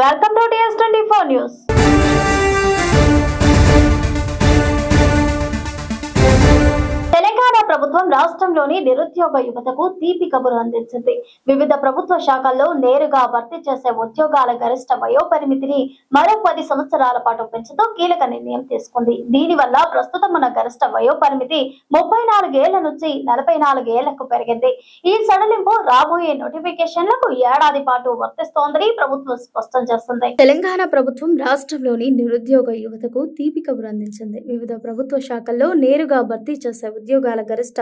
Welcome to TS24 News. Telangana ప్రభుత్వం రాష్ట్రంలోని నిరుద్యోగ యువతకు తీపి కబురు అందించింది. వివిధ ప్రభుత్వ శాఖల్లో నేరుగా భర్తీ చేసే ఉద్యోగాల గరిష్ట వయోపరిమితిని మరో 10 సంవత్సరాల పాటు పెంచుతూ కీలక నిర్ణయం తీసుకుంది. దీనివల్ల ప్రస్తుతం ఉన్న గరిష్ట వయోపరిమితి 34 ఏళ్ల నుంచి 44 ఏళ్లకు పెరిగింది. ఈ సడలింపు రాబోయే నోటిఫికేషన్లకు ఏడాది పాటు వర్తిస్తోందని ప్రభుత్వం స్పష్టం చేస్తుంది. తెలంగాణ ప్రభుత్వం రాష్ట్రంలోని నిరుద్యోగ యువతకు తీపి కబురు అందించింది. వివిధ ప్రభుత్వ శాఖల్లో నేరుగా భర్తీ చేసే ఉద్యోగాల గరిష్ట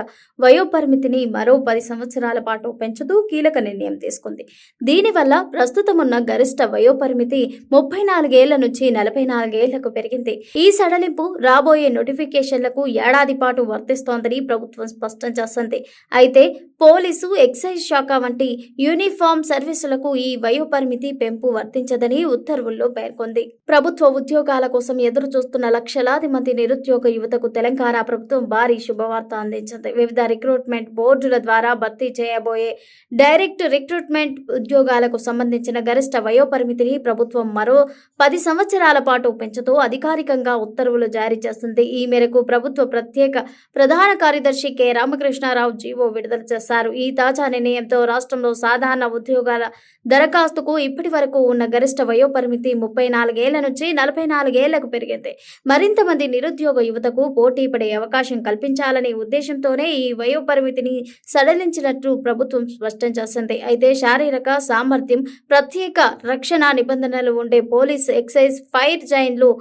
వయోపరిమితిని మరో 10 సంవత్సరాల పాటు పెంచుతూ కీలక నిర్ణయం తీసుకుంది. దీనివల్ల ప్రస్తుతం ఉన్న గరిష్ట వయోపరిమితి 34 ఏళ్ల నుంచి 44 ఏళ్లకు పెరిగింది. ఈ సడలింపు రాబోయే నోటిఫికేషన్లకు ఏడాది పాటు వర్తిస్తోందని ప్రభుత్వం స్పష్టం చేసింది. అయితే పోలీసు, ఎక్సైజ్ శాఖ వంటి యూనిఫామ్ సర్వీసులకు ఈ వయోపరిమితి పెంపు వర్తించదని ఉత్తర్వుల్లో పేర్కొంది. ప్రభుత్వ ఉద్యోగాల కోసం ఎదురు చూస్తున్న లక్షలాది మంది నిరుద్యోగ యువతకు తెలంగాణ ప్రభుత్వం భారీ శుభవార్త అందించింది. వివిధ రిక్రూట్మెంట్ బోర్డుల ద్వారా భర్తీ చేయబోయే డైరెక్ట్ రిక్రూట్మెంట్ ఉద్యోగాలకు సంబంధించిన గరిష్ట వయోపరిమితిని ప్రభుత్వం మరో 10 సంవత్సరాల పాటు పెంచుతూ అధికారికంగా ఉత్తర్వులు జారీ చేసింది. ఈ మేరకు ప్రభుత్వ ప్రత్యేక ప్రధాన కార్యదర్శి కె రామకృష్ణారావు జీవో విడుదల చేశారు. ఈ తాజా నిర్ణయంతో రాష్ట్రంలో సాధారణ ఉద్యోగాల దరఖాస్తుకు ఇప్పటి వరకు ఉన్న గరిష్ట వయోపరిమితి 34 ఏళ్ల నుంచి 44 ఏళ్లకు పెరిగింది. మరింత మంది నిరుద్యోగ యువతకు పోటీ పడే అవకాశం కల్పించాలనే ఉద్దేశంతోనే ఈ వయోపరిమితిని సడలించినట్లు ప్రభుత్వం స్పష్టం చేసింది. అయితే శారీరక సామర్థ్యం, ప్రత్యేక రక్షణ నిబంధనలు ఉండే పోలీస్, ఎక్సైజ్, ఫైర్ జైన్లు,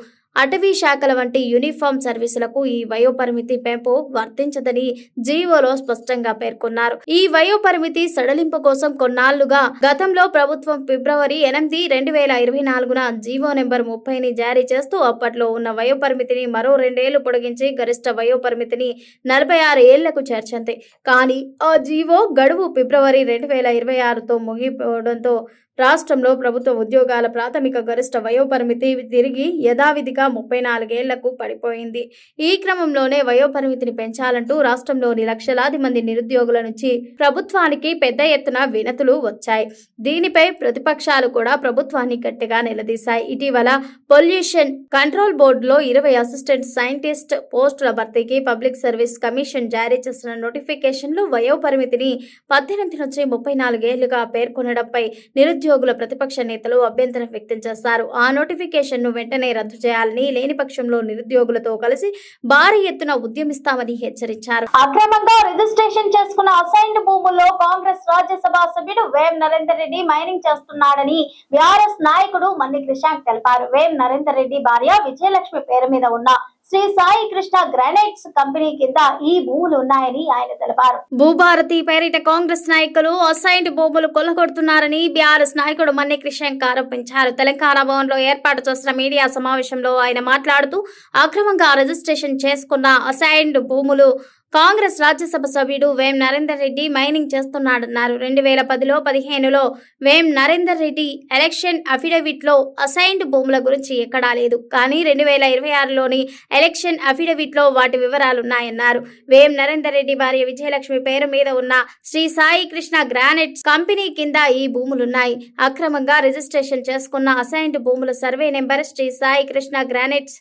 అటవీ శాఖల వంటి యూనిఫామ్ సర్వీసులకు ఈ వయోపరిమితి పెంపు వర్తించదని జీవోలో స్పష్టంగా పేర్కొన్నారు. ఈ వయోపరిమితి సడలింపు కోసం కొన్నాళ్లుగా గతంలో ప్రభుత్వం ఫిబ్రవరి 8, 2024న జీవో నెంబర్ 30ని జారీ చేస్తూ అప్పట్లో ఉన్న వయోపరిమితిని మరో 2 ఏళ్లు పొడిగించి గరిష్ట వయోపరిమితిని 46 ఏళ్లకు చేర్చింది. కానీ ఆ జీవో గడువు ఫిబ్రవరి 2026తో ముగిపోవడంతో రాష్ట్రంలో ప్రభుత్వ ఉద్యోగాల ప్రాథమిక గరిష్ట వయోపరిమితి తిరిగి యథావిధిగా 34 ఏళ్లకు పడిపోయింది. ఈ క్రమంలోనే వయోపరిమితిని పెంచాలంటూ రాష్ట్రంలోని లక్షలాది మంది నిరుద్యోగుల నుంచి ప్రభుత్వానికి పెద్ద ఎత్తున వినతులు వచ్చాయి. దీనిపై ప్రతిపక్షాలు కూడా ప్రభుత్వాన్ని గట్టిగా నిలదీశాయి. ఇటీవల పొల్యూషన్ కంట్రోల్ బోర్డులో 20 అసిస్టెంట్ సైంటిస్ట్ పోస్టుల భర్తీకి పబ్లిక్ సర్వీస్ కమిషన్ జారీ చేసిన నోటిఫికేషన్లో వయోపరిమితిని 18 నుంచి 34 ఏళ్లుగా పేర్కొనడంపై నిరుద్యోగుల ప్రతిపక్ష నేతలు అభ్యంతరం వ్యక్తం చేశారు. ఆ నోటిఫికేషన్ ను వెంటనే రద్దు చేయాలని, లేని పక్షంలో నిరుద్యోగులతో కలిసి భారీ ఎత్తున ఉద్యమిస్తామని హెచ్చరించారు. అక్రమంగా రిజిస్ట్రేషన్ చేసుకున్న అసైన్డ్ భూముల్లో కాంగ్రెస్ రాజ్యసభ సభ్యుడు వేం నరేందర్ రెడ్డి మైనింగ్ చేస్తున్నాడని బీఆర్ఎస్ నాయకుడు మన్ని క్రిషాంక్ తెలిపారు. వేం నరేందర్ రెడ్డి భార్య విజయలక్ష్మి పేరు మీద ఉన్న శ్రీ సాయి కృష్ణ గ్రానైట్స్ కంపెనీ కింద ఈ భూములు ఉన్నాయని ఆయన తెలిపారు. భూభారతి పేరిట కాంగ్రెస్ నాయకులు అసైన్డ్ భూములు కొల్లగొడుతున్నారని బీఆర్ఎస్ నాయకుడు మన్ని క్రిషాంక్ ఆరోపించారు. తెలంగాణ భవన్ లో ఏర్పాటు చేసిన మీడియా సమావేశంలో ఆయన మాట్లాడుతూ అక్రమంగా రిజిస్ట్రేషన్ చేసుకున్న అసైన్డ్ భూములు కాంగ్రెస్ రాజ్యసభ సభ్యుడు వేం నరేందర్ రెడ్డి మైనింగ్ చేస్తున్నాడన్నారు. 2010లో 15లో వేం నరేందర్ రెడ్డి ఎలక్షన్ అఫిడవిట్ లో అసైన్డ్ భూముల గురించి ఎక్కడా లేదు. కానీ 2026లోని ఎలక్షన్ అఫిడవిట్ లో వాటి వివరాలున్నాయన్నారు. వేం నరేందర్ రెడ్డి భార్య విజయలక్ష్మి పేరు మీద ఉన్న శ్రీ సాయి కృష్ణ గ్రానైట్స్ కంపెనీ కింద ఈ భూములున్నాయి. అక్రమంగా రిజిస్ట్రేషన్ చేసుకున్న అసైన్డ్ భూముల survey number Shri Sai Krishna granites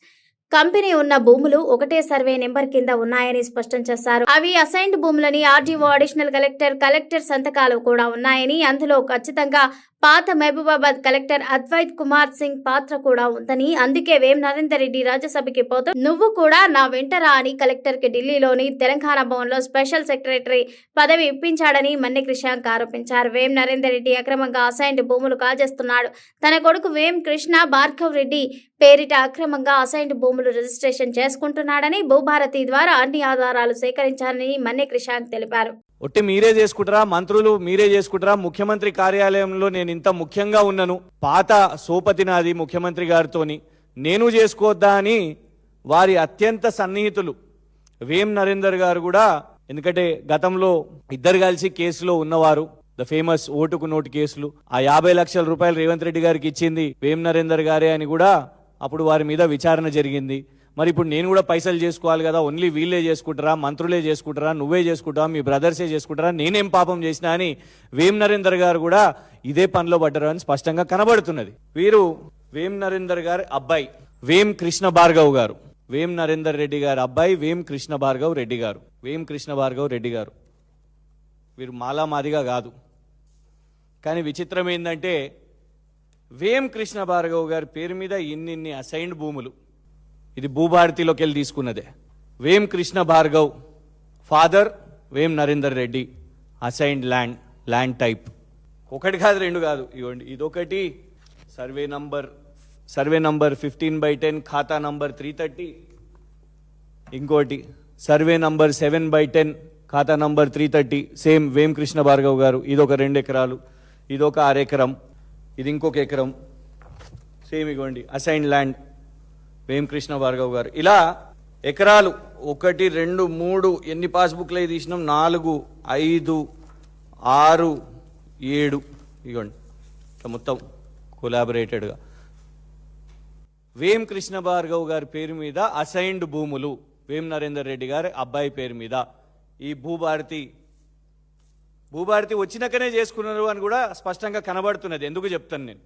company ఉన్న భూములు ఒకటే సర్వే నెంబర్ కింద ఉన్నాయని స్పష్టం చేశారు. అవి అసైన్డ్ భూములని ఆర్డీఓ, అడిషనల్ కలెక్టర్ సంతకాలు కూడా ఉన్నాయని, అందులో ఖచ్చితంగా పాత మహబూబాబాద్ కలెక్టర్ అద్వైత్ కుమార్ సింగ్ పాత్ర కూడా ఉందని, అందుకే వేం నరేందర్ రెడ్డి రాజ్యసభకి పోతూ నువ్వు కూడా నా వెంటరా అని కలెక్టర్ కి ఢిల్లీలోని తెలంగాణ భవన్ లో స్పెషల్ సెక్రటరీ పదవి ఇప్పించాడని మన్ని క్రిషాంక్ ఆరోపించారు. వేం నరేందర్ రెడ్డి అక్రమంగా అసైన్డ్ భూములు కాజేస్తున్నాడు. తన కొడుకు వేం కృష్ణ భార్గవ్ రెడ్డి పేరిట అక్రమంగా అసైన్డ్ భూములు రిజిస్ట్రేషన్ చేసుకుంటున్నాడని, భూభారతి ద్వారా అన్ని ఆధారాలు సేకరించాలని మన్ని క్రిషాంక్ తెలిపారు. ఒట్టి మీరే చేసుకుంటారా, మంత్రులు మీరే చేసుకుంటారా? ముఖ్యమంత్రి కార్యాలయంలో నేను ఇంత ముఖ్యంగా ఉన్నాను, పాత సోపతి నాది ముఖ్యమంత్రి గారితోని, నేను చేసుకోవద్దా అని వారి అత్యంత సన్నిహితులు వేం నరేందర్ గారు కూడా, ఎందుకంటే గతంలో ఇద్దరు కలిసి కేసులో ఉన్నవారు, ద ఫేమస్ ఓటుకు నోటు కేసులు, ఆ 50 లక్షల రూపాయలు రేవంత్ రెడ్డి గారికి ఇచ్చింది వేం నరేందర్ గారే అని కూడా అప్పుడు వారి మీద విచారణ జరిగింది. మరి ఇప్పుడు నేను కూడా పైసలు చేసుకోవాలి కదా, ఓన్లీ వీళ్ళే చేసుకుంటారా, మంత్రులే చేసుకుంటారా, నువ్వే చేసుకుంటావా, మీ బ్రదర్సే చేసుకుంటారా, నేనేం పాపం చేసినా అని వేం నరేందర్ గారు కూడా ఇదే పనిలో పడ్డారు అని స్పష్టంగా కనబడుతున్నది. వీరు వేం నరేందర్ గారి అబ్బాయి వేం కృష్ణ భార్గవ్ గారు, వేం నరేందర్ రెడ్డి గారి అబ్బాయి వేం కృష్ణ భార్గవ్ రెడ్డి గారు. వేం కృష్ణ భార్గవ్ రెడ్డి గారు వీరు మాలామాదిగా కాదు. కానీ విచిత్రం ఏంటంటే వేం కృష్ణ భార్గవ్ గారి పేరు మీద ఇన్ని అసైన్డ్ భూములు, ఇది భూభారతిలోకి వెళ్ళి తీసుకున్నదే. వేం Krishna Bhargav father Vem Narender Reddy, assigned land type ఒకటి కాదు రెండు కాదు, ఇవ్వండి ఇదొకటి, సర్వే నంబర్ 15/10 ఖాతా నంబర్ 330, ఇంకోటి సర్వే నంబర్ 7/10 ఖాతా నంబర్ 330 సేమ్ వేం కృష్ణ భార్గవ్ గారు, ఇదొక 2 ఎకరాలు, ఇదొక 1/2 ఎకరం, ఇది ఇంకొక ఎకరం, సేమ్ ఇవ్వండి అసైన్డ్ ల్యాండ్ వేం కృష్ణ భార్గవ్ గారు. ఇలా ఎకరాలు 1 2 3 ఎన్ని పాస్బుక్లు అయి తీసినాం, 4 5 6 7 ఇవ్వండి ఇట్లా మొత్తం కొలాబరేటెడ్గా వేం కృష్ణ భార్గవ్ గారి పేరు మీద అసైన్డ్ భూములు వేం నరేందర్ రెడ్డి గారి అబ్బాయి పేరు మీద. ఈ భూభారతి వచ్చినాకనే చేసుకున్నారు అని కూడా స్పష్టంగా కనబడుతున్నది. ఎందుకు చెప్తాను నేను,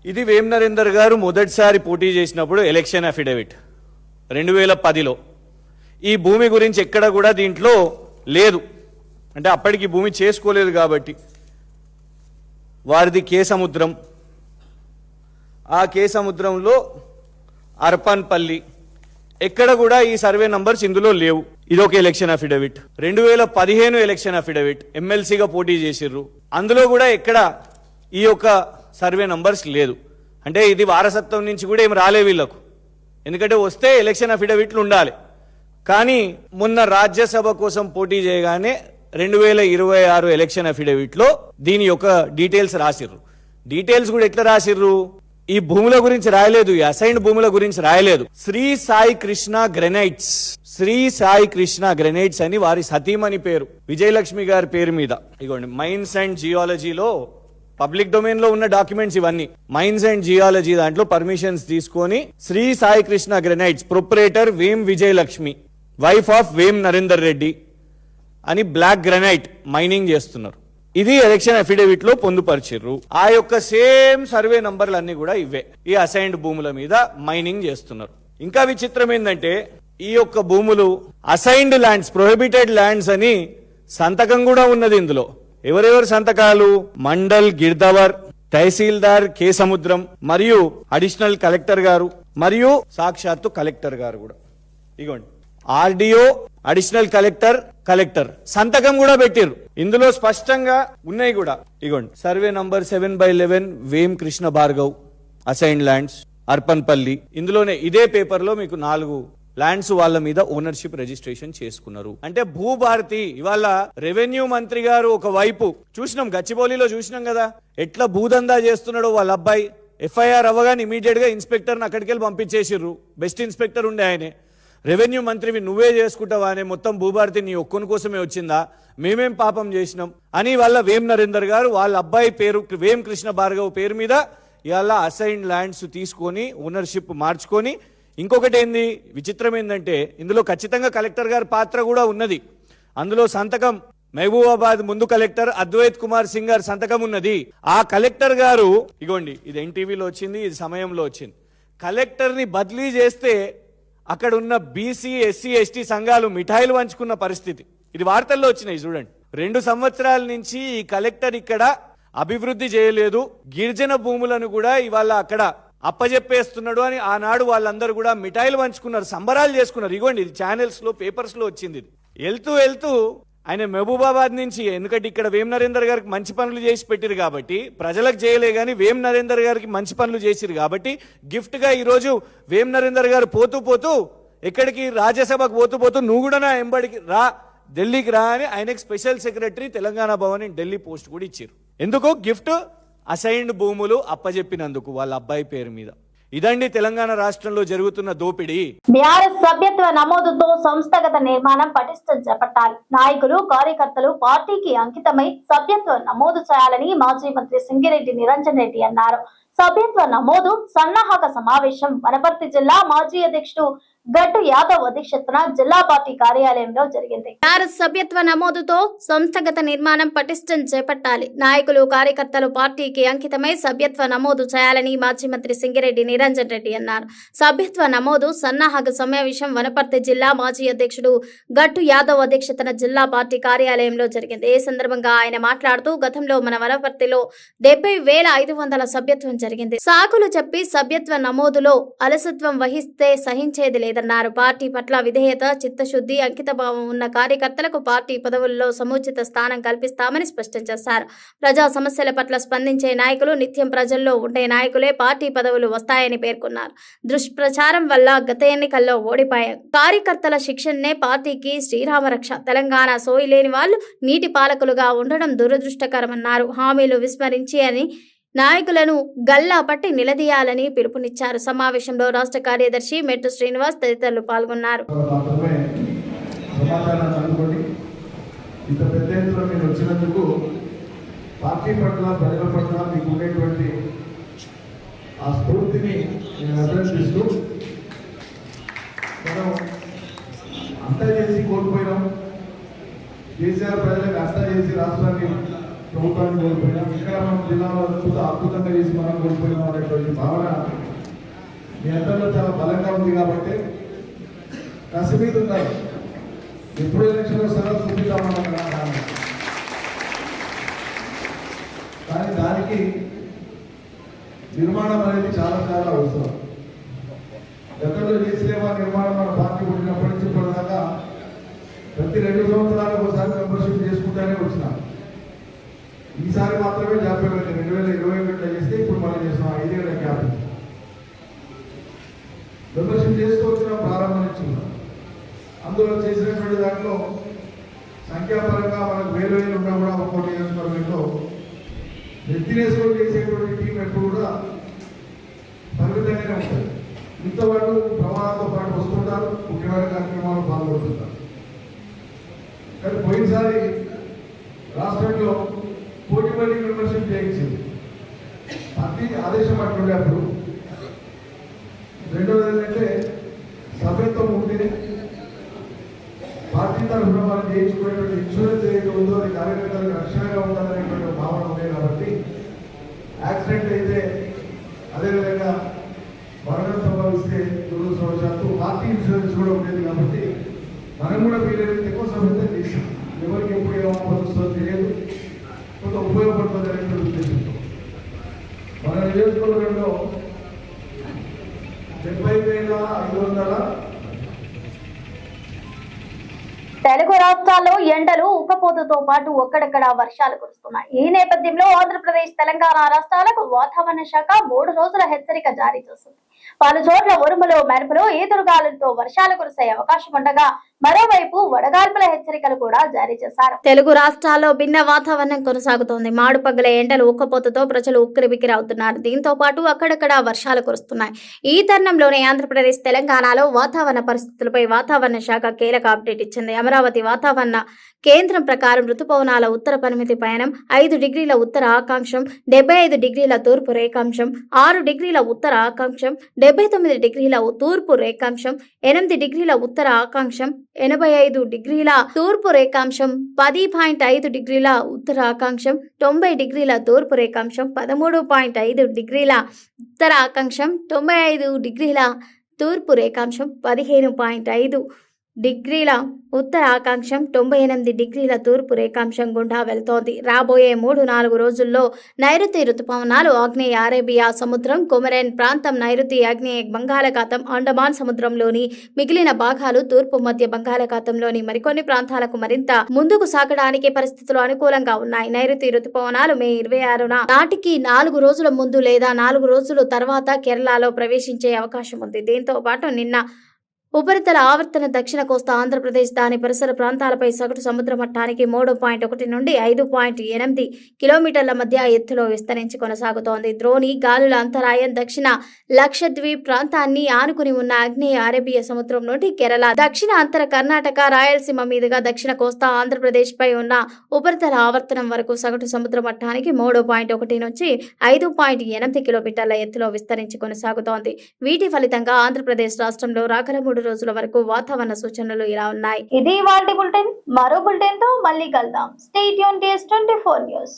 ఇది వేం నరేందర్ గారు మొదటిసారి పోటీ చేసినప్పుడు ఎలక్షన్ అఫిడవిట్ 2010లో. ఈ భూమి గురించి ఎక్కడ కూడా దీంట్లో లేదు, అంటే అప్పటికి భూమి చేసుకోలేదు కాబట్టి. వారిది కే సముద్రం, ఆ కే సముద్రంలో అర్పన్పల్లి, ఎక్కడ కూడా ఈ సర్వే నంబర్స్ ఇందులో లేవు. ఇదొక ఎలక్షన్ అఫిడవిట్. 2015 ఎలక్షన్ అఫిడవిట్, ఎమ్మెల్సీగా పోటీ చేసిర్రు, అందులో కూడా ఎక్కడ ఈ యొక్క సర్వే నంబర్స్ లేదు. అంటే ఇది వారసత్వం నుంచి కూడా ఏం రాలే వీళ్ళకు, ఎందుకంటే వస్తే ఎలక్షన్ అఫిడవిట్లు ఉండాలి. కానీ మొన్న రాజ్యసభ కోసం పోటీ చేయగానే 2026 ఎలక్షన్ అఫిడవిట్లో దీని యొక్క డీటెయిల్స్ రాసిర్రు. డీటెయిల్స్ కూడా ఎట్లా రాసిర్రు, ఈ భూముల గురించి రాయలేదు, ఈ అసైన్డ్ భూముల గురించి రాయలేదు. శ్రీ సాయి కృష్ణ గ్రెనైట్స్ అని వారి సతీమణి పేరు, విజయలక్ష్మి గారి పేరు మీద. ఇగోండి మైన్స్ అండ్ జియాలజీలో పబ్లిక్ డొమైన్ లో ఉన్న డాక్యుమెంట్స్ ఇవన్నీ. మైన్స్ అండ్ జియాలజీ దాంట్లో పర్మిషన్స్ తీసుకొని Shri Sai Krishna granites proprietor Vem Vijayalakshmi, wife of వేం నరేందర్ రెడ్డి అని బ్లాక్ గ్రెనైట్ మైనింగ్ చేస్తున్నారు. ఇది ఎలక్షన్ అఫిడవిట్ లో పొందుపరిచిర్రు. ఆ యొక్క సేమ్ సర్వే నంబర్లు అన్ని కూడా ఇవే, ఈ అసైన్డ్ భూముల మీద మైనింగ్ చేస్తున్నారు. ఇంకా విచిత్రం ఏంటంటే ఈ యొక్క భూములు అసైన్డ్ ల్యాండ్స్, ప్రొహిబిటెడ్ ల్యాండ్స్ అని సంతకం కూడా ఉన్నది ఇందులో. ఎవరెవరు సంతకాలు, మండల్ గిర్దవర్, తహసీల్దార్ కే సముద్రం, మరియు అడిషనల్ కలెక్టర్ గారు, మరియు సాక్షాత్తు కలెక్టర్ గారు కూడా. ఇగోండి ఆర్డీఓ, అడిషనల్ కలెక్టర్ సంతకం కూడా పెట్టిర్రు. ఇందులో స్పష్టంగా ఉన్నాయి కూడా. ఇగోండి survey number 7/11 Vem Krishna Bhargav assigned lands Arpanpally. ఇందులోనే ఇదే పేపర్ లో మీకు 4 ల్యాండ్స్ వాళ్ళ మీద ఓనర్షిప్ రిజిస్ట్రేషన్ చేసుకున్నారు. అంటే భూభారతి ఇవాళ రెవెన్యూ మంత్రి గారు ఒక వైపు చూసినాం, గచ్చిబౌలిలో చూసినాం కదా ఎట్లా భూదందా చేస్తున్నాడో వాళ్ళ అబ్బాయి. ఎఫ్ఐఆర్ అవ్వగానే ఇమీడియట్ గా ఇన్స్పెక్టర్ని అక్కడికి వెళ్ళి పంపించేసిర్రు. బెస్ట్ ఇన్స్పెక్టర్ ఉండే ఆయనే. రెవెన్యూ మంత్రివి నువ్వే చేసుకుంటావా అనే, మొత్తం భూభారతి నీ ఒక్కని కోసమే వచ్చిందా, మేమేం పాపం చేసినాం అని వాళ్ళ వేం నరేందర్ గారు వాళ్ళ అబ్బాయి పేరు వేం కృష్ణ భార్గవ్ పేరు మీద ఇవాళ అసైన్డ్ ల్యాండ్స్ తీసుకొని ఓనర్షిప్ మార్చుకొని. ఇంకొకటి ఏంది విచిత్రం ఏంటంటే ఇందులో ఖచ్చితంగా కలెక్టర్ గారి పాత్ర కూడా ఉన్నది. అందులో సంతకం మహబూబాబాద్ ముందు కలెక్టర్ అద్వైత్ కుమార్ సింగ్ గారి సంతకం ఉన్నది. ఆ కలెక్టర్ గారు ఇగోండి, ఇది ఎన్టీవీలో వచ్చింది, ఇది సమయంలో వచ్చింది. కలెక్టర్ని బదిలీ చేస్తే అక్కడ ఉన్న బీసీ ఎస్సీ ఎస్టీ సంఘాలు మిఠాయిలు పంచుకున్న పరిస్థితి. ఇది వార్తల్లో వచ్చినాయి చూడండి. 2 సంవత్సరాల నుంచి ఈ కలెక్టర్ ఇక్కడ అభివృద్ధి చేయలేదు, గిరిజన భూములను కూడా ఇవాళ అక్కడ అప్పజెప్పేస్తున్నాడు అని ఆనాడు వాళ్ళందరూ కూడా మిఠాయిలు పంచుకున్నారు, సంబరాలు చేసుకున్నారు. ఇగోండి ఇది ఛానల్స్ లో పేపర్స్ లో వచ్చింది. వెళ్తూ ఆయన మహబూబాబాద్ నుంచి, ఎందుకంటే ఇక్కడ వేం నరేందర్ గారికి మంచి పనులు చేసి పెట్టిరు కాబట్టి, ప్రజలకు చేయలే కానీ వేం నరేందర్ గారికి మంచి పనులు చేసిరు కాబట్టి గిఫ్ట్ గా ఈరోజు వేం నరేందర్ గారు పోతూ ఎక్కడికి రాజ్యసభకు పోతూ నువ్వు కూడా నా ఎంబడికి రా, ఢిల్లీకి రా అని ఆయనకి special secretary Telangana Bhavan Delhi post కూడా ఇచ్చారు. ఎందుకు గిఫ్ట్, అసైన్డ్ భూములు అప్పజెప్పినందుకు వాళ్ళ అబ్బాయి పేరు మీద. ఇదండి తెలంగాణ రాష్ట్రంలో జరుగుతున్న దోపిడీ. బీఆర్ఎస్ సభ్యత్వ నమోదుతో సంస్థాగత నిర్మాణం పటిష్టం చేపట్టాలి. నాయకులు కార్యకర్తలు పార్టీకి అంకితమై సభ్యత్వ నమోదు చేయాలని మాజీ మంత్రి సింగిరెడ్డి నిరంజన్ రెడ్డి అన్నారు. సభ్యత్వ నమోదు సన్నాహక సమావేశం వనపర్తి జిల్లా మాజీ అధ్యక్షుడు గట్టు యాదవ్ అధ్యక్షతన జిల్లా పార్టీ కార్యాలయంలో జరిగింది. సభ్యత్వ నమోదుతో సంస్థాగత నిర్మాణం పటిష్టం చేపట్టాలి. నాయకులు కార్యకర్తలు పార్టీకి అంకితమై సభ్యత్వ నమోదు చేయాలని మాజీ మంత్రి సింగిరెడ్డి నిరంజన్ రెడ్డి అన్నారు. సభ్యత్వ నమోదు సన్నాహక సమావేశం వనపర్తి జిల్లా మాజీ అధ్యక్షుడు గట్టు యాదవ్ అధ్యక్షతన జిల్లా పార్టీ కార్యాలయంలో జరిగింది. ఈ సందర్భంగా ఆయన మాట్లాడుతూ గతంలో మన వనపర్తిలో 70,500 సభ్యత్వం జరిగింది. సాకులు చెప్పి సభ్యత్వ నమోదులో అలసత్వం వహిస్తే సహించేది లేదన్నారు. పార్టీ పట్ల విధేయత, చిత్తశుద్ధి, అంకితభావం ఉన్న కార్యకర్తలకు పార్టీ పదవుల్లో సముచిత స్థానం కల్పిస్తామని స్పష్టం చేశారు. ప్రజా సమస్యల పట్ల స్పందించే నాయకులు, నిత్యం ప్రజల్లో ఉండే నాయకులే పార్టీ పదవులు వస్తాయని పేర్కొన్నారు. దుష్ప్రచారం వల్ల గత ఎన్నికల్లో ఓడిపోయాం. కార్యకర్తల శిక్షణనే పార్టీకి శ్రీరామరక్ష. తెలంగాణ సోయి లేని వాళ్ళు నీటి పాలకులుగా ఉండడం దురదృష్టకరమన్నారు. హామీలు విస్మరించి అని నాయకులను గల్లా పట్టి నిలదీయాలని పిలుపునిచ్చారు. సమావేశంలో రాష్ట్ర కార్యదర్శి మెట్టు శ్రీనివాస్ తదితరులు పాల్గొన్నారు. పార్టీ పట్ల, ప్రజల పట్ల మీకు ఉండేటువంటి ఆ స్ఫూర్తిని నేను అభినందిస్తూ, మనం అంతా చేసి కోల్పోయినాం. కేసీఆర్ ప్రజలకు అంతా చేసి రాష్ట్రాన్ని, ప్రభుత్వాన్ని కోల్పోయినాం. ఇక్కడ మనం జిల్లాలో అద్భుతంగా చేసి మనం కోల్పోయినాం అనేటువంటి భావన మీ అందరిలో చాలా బలంగా ఉంది. కాబట్టి కసి మీద ఉన్నారు. ఎప్పుడు ఎలక్షన్ వస్తారో చూపిద్దామన్నా, కానీ దానికి నిర్మాణం అనేది చాలా చాలా అవసరం. గతంలో చేసిలేవా నిర్మాణం మన పార్టీ పుట్టినప్పటి నుంచి ఇప్పటిదాకా ప్రతి 2 సంవత్సరాలకు ఒకసారి మెంబర్షిప్ చేసుకుంటూనే వచ్చినాం. ఈసారి మాత్రమే గ్యాప్ పెట్టండి. 2021 చేస్తే ఇప్పుడు మనం చేస్తున్నాం. 5 ఏళ్ళ గ్యాప్ మెంబర్షిప్ చేస్తూ వచ్చిన ప్రారంభం నుంచి అందులో చేసినటువంటి దాంట్లో సంఖ్యాపరంగా మనకు వేలు ఉన్నా కూడా ఒక్కోటి నియోజకవర్గంలో నెత్తినేసుకొని చేసేటువంటి టీం ఎప్పుడు కూడా పరిమితంగానే ఉంటుంది. ఇంతవాళ్ళు ప్రమాణాలతో పాటు వస్తుంటారు, ముఖ్యమైన కార్యక్రమాలు పాల్గొంటుంటారు. కానీ పోయినసారి రాష్ట్రంలో పోటీపడి మెంబర్షిప్ చేయించింది. పార్టీ ఆదేశం అట్లుండే అప్పుడు. రెండవది ఏంటంటే సభ్యత్వం ఉంటే పార్టీ తరఫున మనం చేయించుకునేటువంటి ఇన్సూరెన్స్ ఏదైతే ఉందో అది కార్యకర్తలకు రక్షణగా ఉండాలనేటువంటి భావన ఉంది. కాబట్టి యాక్సిడెంట్ అయితే, అదేవిధంగా మరణం సంభవిస్తే దురదృష్టవశాత్తు పార్టీ ఇన్సూరెన్స్ కూడా ఉండేది. కాబట్టి మనం కూడా వీలైనంత ఎక్కువ సభ్యత్వం చేసాం. ఎవరికి ఎప్పుడు ఏమవుతుందో తెలియదు, కొంత ఉపయోగపడుతుంది అనేటువంటి ఉద్దేశంతో మన నియోజకవర్గంలో 70,500 తెలుగు రాష్ట్రాల్లో ఎండలు ఉక్కపోతతో పాటు ఒక్కడక్కడ వర్షాలు కురుస్తున్నాయి. ఈ నేపథ్యంలో ఆంధ్రప్రదేశ్, తెలంగాణ రాష్ట్రాలకు వాతావరణ శాఖ 3 రోజుల హెచ్చరిక జారీ చేసింది. పలు చోట్ల ఉరుములు, మెరుపులు, ఈదురుగాలులతో వర్షాలు కురిసే అవకాశం ఉండగా మరోవైపు వడగాల్పుల హెచ్చరికలు కూడా జారీ చేశారు. తెలుగు రాష్ట్రాల్లో భిన్న వాతావరణం కొనసాగుతోంది. మాడుపగల ఎండలు ఉక్కపోతతో ప్రజలు ఉక్కిరిబిక్కిరవుతున్నారు. దీంతో పాటు అక్కడక్కడ వర్షాలు కురుస్తున్నాయి. ఈ తరుణంలోనే ఆంధ్రప్రదేశ్, తెలంగాణలో వాతావరణ పరిస్థితులపై వాతావరణ శాఖ కీలక అప్డేట్ ఇచ్చింది. అమరావతి వాతావరణ కేంద్రం ప్రకారం ఋతుపవనాల ఉత్తర పరిమితి పయనం 5 డిగ్రీల ఉత్తర ఆకాంక్షం, 75 డిగ్రీల తూర్పు రేఖాంశం, 6 డిగ్రీల ఉత్తర ఆకాంక్షం, 79 డిగ్రీల తూర్పు రేఖాంశం, 8 డిగ్రీల ఉత్తర ఆకాంక్షం, 85 డిగ్రీల తూర్పు రేఖాంశం, 10.5 డిగ్రీల ఉత్తర ఆకాంక్షం, 90 డిగ్రీల తూర్పు రేఖాంశం, 13.5 డిగ్రీల ఉత్తర ఆకాంక్షం, 95 డిగ్రీల తూర్పు రేఖాంశం, 15.5 డిగ్రీల ఉత్తర ఆకాంక్షం, 98 డిగ్రీల తూర్పు రేఖాంశం గుండా వెళ్తోంది. రాబోయే 3-4 రోజుల్లో నైరుతి రుతుపవనాలు ఆగ్నేయ అరేబియా సముద్రం, కొమరెన్ ప్రాంతం, నైరుతి ఆగ్నేయ బంగాళాఖాతం, అండమాన్ సముద్రంలోని మిగిలిన భాగాలు, తూర్పు మధ్య బంగాళాఖాతంలోని మరికొన్ని ప్రాంతాలకు మరింత ముందుకు సాగడానికి పరిస్థితులు అనుకూలంగా ఉన్నాయి. నైరుతి రుతుపవనాలు మే 26న నాటికి 4 రోజుల ముందు లేదా 4 రోజుల తర్వాత కేరళలో ప్రవేశించే అవకాశం ఉంది. దీంతో పాటు నిన్న ఉపరితల ఆవర్తన దక్షిణ కోస్తా ఆంధ్రప్రదేశ్ దాని పరిసర ప్రాంతాలపై సగటు సముద్ర మట్టానికి 3.1 నుండి 5.8 కిలోమీటర్ల మధ్య ఎత్తులో విస్తరించి కొనసాగుతోంది. ద్రోణి గాలుల అంతరాయం దక్షిణ లక్షద్వీప్ ప్రాంతాన్ని ఆనుకుని ఉన్న ఆగ్నేయ అరేబియా సముద్రం నుండి కేరళ, దక్షిణ అంతర కర్ణాటక, రాయలసీమ మీదుగా దక్షిణ కోస్తా ఆంధ్రప్రదేశ్ పై ఉన్న ఉపరితల ఆవర్తనం వరకు సగటు సముద్ర మట్టానికి 3.1 నుంచి 5.8 కిలోమీటర్ల ఎత్తులో విస్తరించి కొనసాగుతోంది. వీటి ఫలితంగా ఆంధ్రప్రదేశ్ రాష్ట్రంలో రాగల 3 రోజుల వరకు వాతావరణ సూచనలు ఇలా ఉన్నాయి. ఇది ఇవాల్టి బులెటిన్. మరో బులెటిన్ తో మళ్ళీ కలుద్దాం. Stay tune to S24 news.